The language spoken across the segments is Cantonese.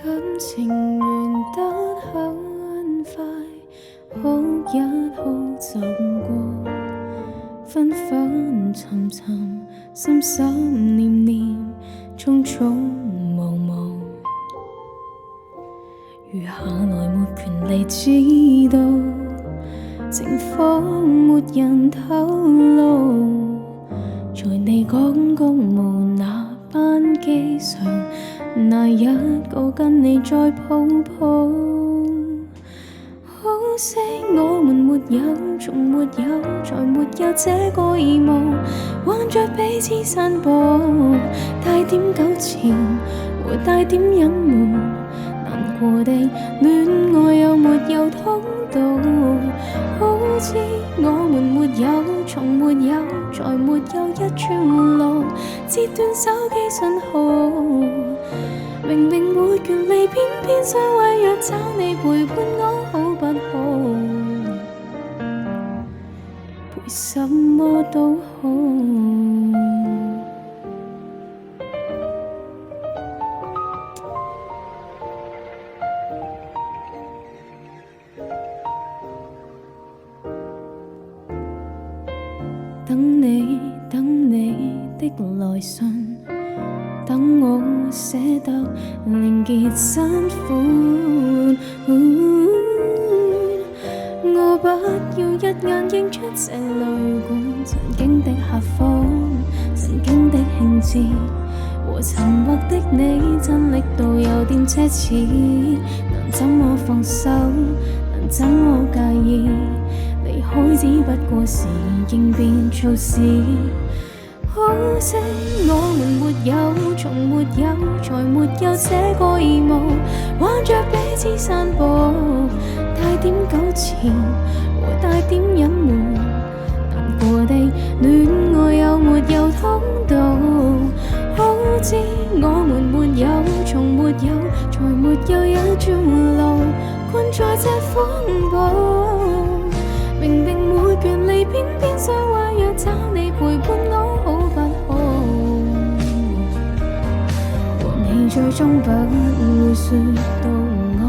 感情完得很快，好一好就過，紛紛沉沉，心心念念，匆匆忙忙。餘下來沒權利知道，情況沒人透露，在你講公務那班機上，那一個跟你再抱抱。可惜我們沒有，從沒有，才沒有這個義務，挽着彼此散步，帶點糾纏和帶點隱瞞。難過的戀愛有沒有通道？好似我們沒有，從沒有，才沒有一串路，截斷手機信號。明明沒權利，偏偏想為若找你陪伴我，好不好？陪什麼都好。等你，等你的來信，等我捨得另結新歡。我不要一眼認出這旅館，曾經的客房，曾經的興致，和沉默的你，真力度有點奢侈。能怎麼放手，能怎麼介意？離開只不過是應變措施。可惜我們沒有，從沒有，才沒有這個義務，挽着彼此散步，帶點糾纏和帶點隱瞞。難過的戀愛有沒有通道？好知我們沒有，從沒有，才沒有一條路，困在這風暴。明明沒權利，偏偏想話若找你陪伴我，好不好？和你最終不會說到愛，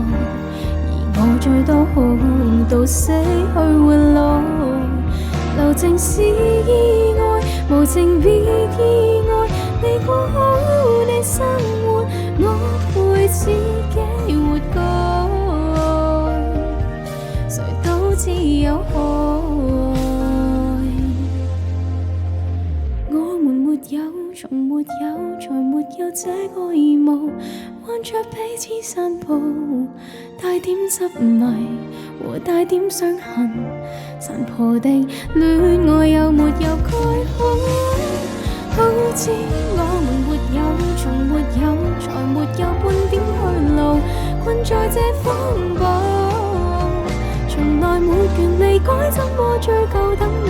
而我最多好到死去活路。留情是意外，無情別意外，你過好你生活，我會自己活過。誰都知有害，我們沒有，從沒有，才沒有這個義務，挽着彼此散步，帶點執迷和帶點傷痕，殘破的戀愛有沒有蓋好？好知我們沒有，從沒有，才沒有半點去路，困在這風暴。從來沒權利改，怎麼追究？等你